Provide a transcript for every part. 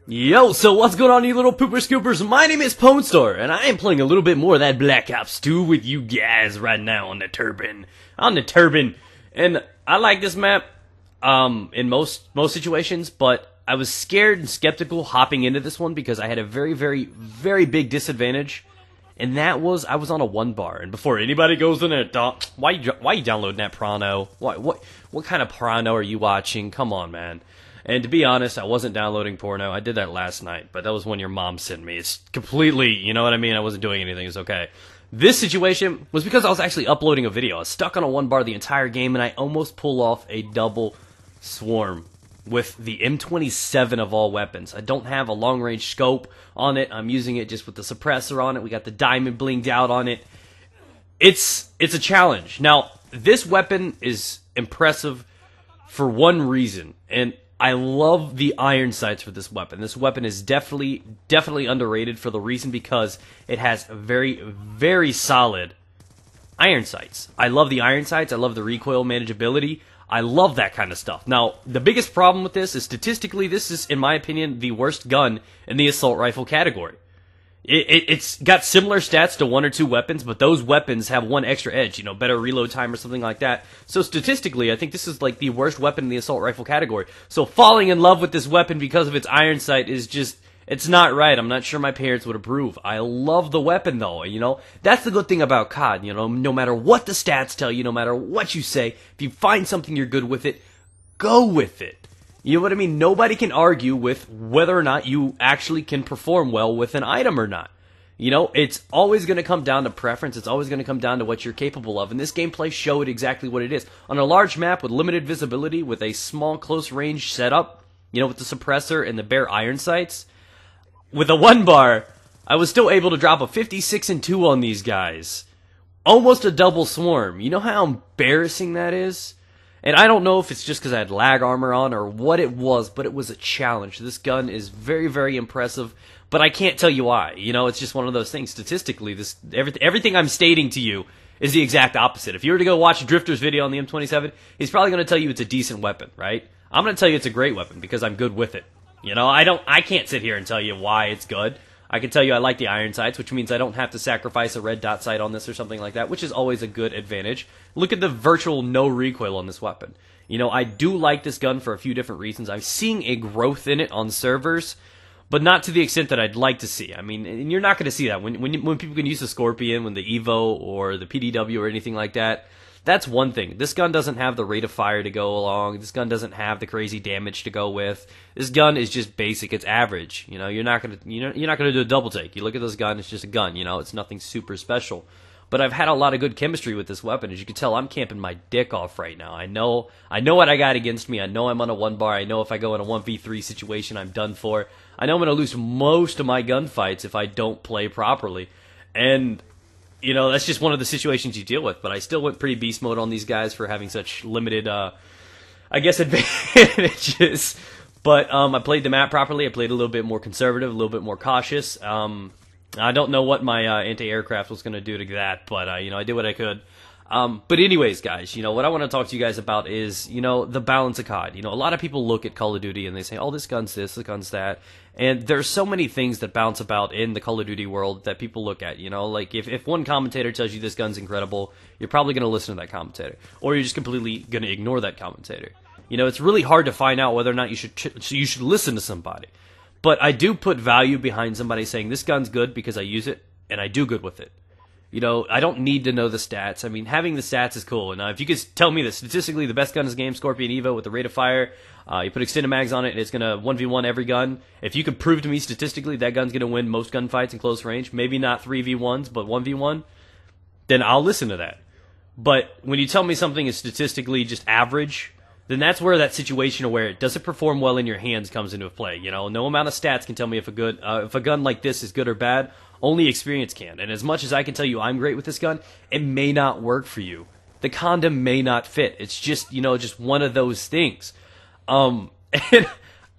Yo, so what's going on, you little pooper scoopers? My name is Pwnstar, and I am playing a little bit more of that Black Ops 2 with you guys right now on the Turban. And I like this map, in most situations, but I was scared and skeptical hopping into this one because I had a very big disadvantage, and that was I was on a 1-bar. And before anybody goes in there, why you downloading that Prano? What kind of Prano are you watching? Come on, man. And to be honest, I wasn't downloading porno. I did that last night, but that was when your mom sent me. It's completely, you know what I mean? I wasn't doing anything. It's okay. This situation was because I was actually uploading a video. I was stuck on a 1-bar the entire game, and I almost pull off a double swarm with the M27 of all weapons. I don't have a long-range scope on it. I'm using it just with the suppressor on it. We got the diamond blinged out on it. It's a challenge. Now, this weapon is impressive for one reason, and I love the iron sights for this weapon. This weapon is definitely underrated for the reason because it has very solid iron sights. I love the iron sights. I love the recoil manageability. I love that kind of stuff. Now, the biggest problem with this is statistically, this is, in my opinion, the worst gun in the assault rifle category. It's got similar stats to 1 or 2 weapons, but those weapons have one extra edge, you know, better reload time or something like that. So statistically, I think this is like the worst weapon in the assault rifle category. So falling in love with this weapon because of its iron sight is just, it's not right. I'm not sure my parents would approve. I love the weapon though, you know. That's the good thing about COD, you know, no matter what the stats tell you, no matter what you say, if you find something you're good with it, go with it. You know what I mean? Nobody can argue with whether or not you actually can perform well with an item or not. You know, it's always going to come down to preference. It's always going to come down to what you're capable of. And this gameplay showed exactly what it is. On a large map with limited visibility, with a small close range setup, you know, with the suppressor and the bare iron sights, with a 1-bar, I was still able to drop a 56-2 on these guys. Almost a double swarm. You know how embarrassing that is? And I don't know if it's just because I had lag armor on or what it was, but it was a challenge. This gun is very impressive, but I can't tell you why. You know, it's just one of those things. Statistically, everything I'm stating to you is the exact opposite. If you were to go watch Drifter's video on the M27, he's probably going to tell you it's a decent weapon, right? I'm going to tell you it's a great weapon because I'm good with it. You know, I can't sit here and tell you why it's good. I can tell you I like the iron sights, which means I don't have to sacrifice a red dot sight on this or something like that, which is always a good advantage. Look at the virtual no recoil on this weapon. You know, I do like this gun for a few different reasons. I'm seeing a growth in it on servers, but not to the extent that I'd like to see. I mean, and you're not going to see that. When people can use the Scorpion, when the Evo or the PDW or anything like that, that's one thing. This gun doesn't have the rate of fire to go along. This gun doesn't have the crazy damage to go with. This gun is just basic. It's average. You know, you're not gonna do a double take. You look at this gun, it's just a gun. You know, it's nothing super special. But I've had a lot of good chemistry with this weapon. As you can tell, I'm camping my dick off right now. I know what I got against me. I know I'm on a 1-bar. I know if I go in a 1v3 situation, I'm done for. I know I'm gonna lose most of my gunfights if I don't play properly. And you know, that's just one of the situations you deal with, but I still went pretty beast mode on these guys for having such limited, I guess, advantages. But I played the map properly. I played a little bit more conservative, a little bit more cautious. I don't know what my anti-aircraft was going to do to that, but, you know, I did what I could. But anyways, guys, you know, what I want to talk to you guys about is, you know, the balance of COD. You know, a lot of people look at Call of Duty and they say, oh, this gun's this gun's that. And there's so many things that bounce about in the Call of Duty world that people look at, you know. Like, if one commentator tells you this gun's incredible, you're probably going to listen to that commentator. Or you're just completely going to ignore that commentator. You know, it's really hard to find out whether or not you should listen to somebody. But I do put value behind somebody saying, this gun's good because I use it, and I do good with it. You know, I don't need to know the stats. I mean, having the stats is cool. And if you could tell me that statistically the best gun in this game, Scorpion Evo with the rate of fire, you put extended mags on it, and it's going to 1v1 every gun. If you could prove to me statistically that gun's going to win most gunfights in close range, maybe not 3v1s, but 1v1, then I'll listen to that. But when you tell me something is statistically just average, then that's where that situation where it doesn't perform well in your hands comes into play. You know, no amount of stats can tell me if a gun like this is good or bad. Only experience can. And as much as I can tell you I'm great with this gun, it may not work for you. The condom may not fit. It's just, you know, just one of those things. And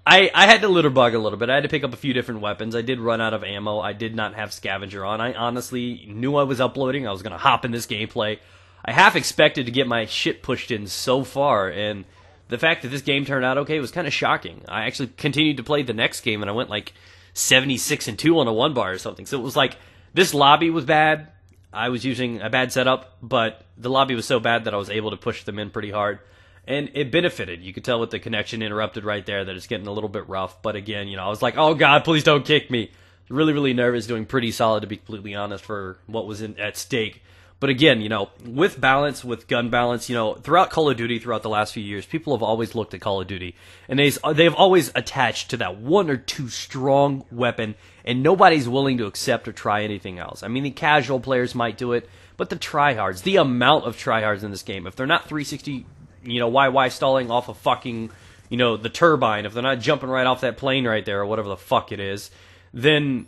I had to litterbug a little bit. I had to pick up a few different weapons. I did run out of ammo. I did not have scavenger on. I honestly knew I was uploading. I was going to hop in this gameplay. I half expected to get my shit pushed in so far, and the fact that this game turned out okay was kind of shocking. I actually continued to play the next game, and I went like 76-2 on a 1-bar or something. So it was like, this lobby was bad. I was using a bad setup, but the lobby was so bad that I was able to push them in pretty hard. And it benefited. You could tell with the connection interrupted right there that it's getting a little bit rough. But again, you know, I was like, oh God, please don't kick me. Really, really nervous, doing pretty solid, to be completely honest, for what was at stake. But again, you know, with balance, with gun balance, you know, throughout Call of Duty, throughout the last few years, people have always looked at Call of Duty, and they've always attached to that one or two strong weapon, and nobody's willing to accept or try anything else. I mean, the casual players might do it, but the tryhards, the amount of tryhards in this game, if they're not 360, you know, YY stalling off of fucking, you know, the turbine, if they're not jumping right off that plane right there, or whatever the fuck it is, then,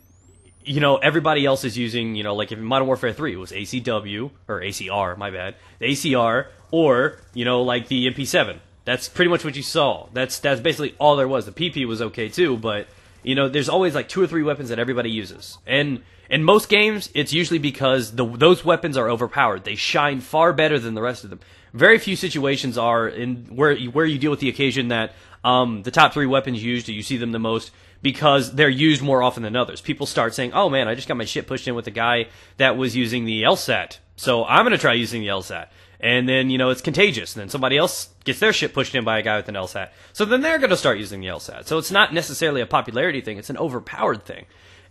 you know, everybody else is using, you know, like if in Modern Warfare 3, it was ACW, or ACR, my bad, the ACR, or, you know, like the MP7. That's pretty much what you saw. That's basically all there was. The PP was okay too, but, you know, there's always like 2 or 3 weapons that everybody uses. And in most games, it's usually because those weapons are overpowered. They shine far better than the rest of them. Very few situations are in where you deal with the occasion that the top 3 weapons used, you see them the most, because they're used more often than others. People start saying, oh man, I just got my shit pushed in with a guy that was using the LSAT, so I'm going to try using the LSAT. And then, you know, it's contagious, and then somebody else gets their shit pushed in by a guy with an LSAT. So then they're going to start using the LSAT. So it's not necessarily a popularity thing, it's an overpowered thing.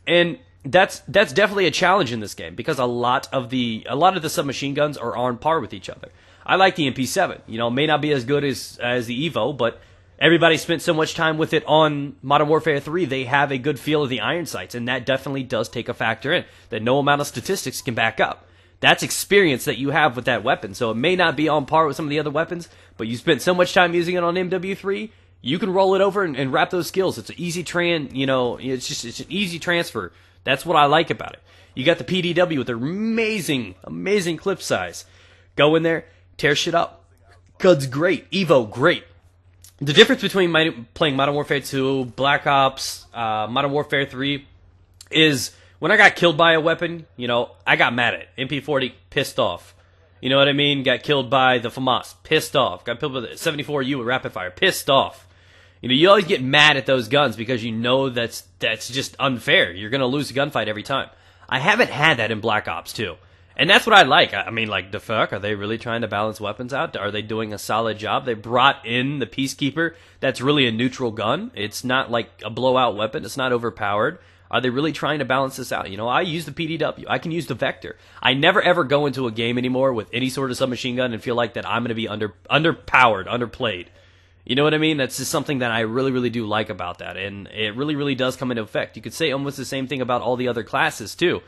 And that's definitely a challenge in this game, because a lot of the submachine guns are on par with each other. I like the MP7. You know, it may not be as good as the Evo, but everybody spent so much time with it on Modern Warfare 3, they have a good feel of the iron sights, and that definitely does take a factor in, that no amount of statistics can back up. That's experience that you have with that weapon, so it may not be on par with some of the other weapons, but you spent so much time using it on MW3, you can roll it over and wrap those skills. It's an easy it's an easy transfer. That's what I like about it. You got the PDW with their amazing clip size. Go in there, tear shit up. Gun's great. Evo, great. The difference between playing Modern Warfare 2, Black Ops, Modern Warfare 3 is when I got killed by a weapon, you know, I got mad at it. MP40, pissed off. You know what I mean? Got killed by the FAMAS, pissed off. Got killed by the 74U with rapid fire, pissed off. You know, you always get mad at those guns because you know that's just unfair. You're going to lose a gunfight every time. I haven't had that in Black Ops 2. And that's what I like. I mean, like, the fuck? Are they really trying to balance weapons out? Are they doing a solid job? They brought in the Peacekeeper. That's really a neutral gun. It's not like a blowout weapon. It's not overpowered. Are they really trying to balance this out? You know, I use the PDW. I can use the Vector. I never ever go into a game anymore with any sort of submachine gun and feel like that I'm going to be underpowered, underplayed. You know what I mean? That's just something that I really, really do like about that. And it really, really does come into effect. You could say almost the same thing about all the other classes, too.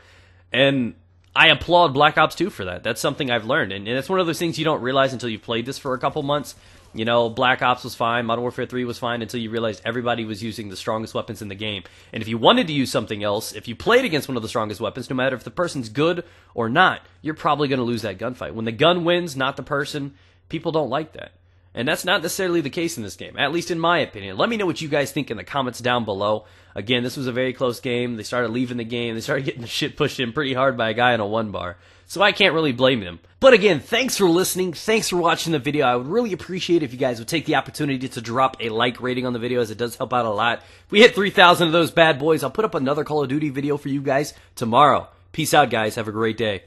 And I applaud Black Ops 2 for that. That's something I've learned. And it's one of those things you don't realize until you've played this for a couple months. You know, Black Ops was fine, Modern Warfare 3 was fine, until you realized everybody was using the strongest weapons in the game. And if you wanted to use something else, if you played against one of the strongest weapons, no matter if the person's good or not, you're probably going to lose that gunfight. When the gun wins, not the person, people don't like that. And that's not necessarily the case in this game, at least in my opinion. Let me know what you guys think in the comments down below. Again, this was a very close game. They started leaving the game. They started getting the shit pushed in pretty hard by a guy in a 1-bar. So I can't really blame them. But again, thanks for listening. Thanks for watching the video. I would really appreciate it if you guys would take the opportunity to drop a like rating on the video, as it does help out a lot. If we hit 3,000 of those bad boys, I'll put up another Call of Duty video for you guys tomorrow. Peace out, guys. Have a great day.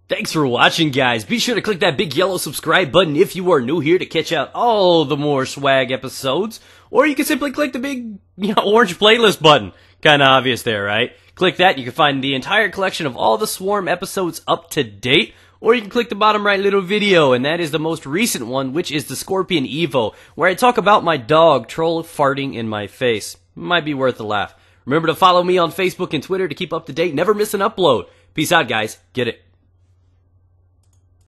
Thanks for watching, guys. Be sure to click that big yellow subscribe button if you are new here to catch out all the more swag episodes. Or you can simply click the big, orange playlist button. Kinda obvious there, right? Click that, you can find the entire collection of all the Swarm episodes up to date. Or you can click the bottom right little video, and that is the most recent one, which is the Scorpion Evo, where I talk about my dog, Troll, farting in my face. Might be worth a laugh. Remember to follow me on Facebook and Twitter to keep up to date. Never miss an upload. Peace out, guys. Get it.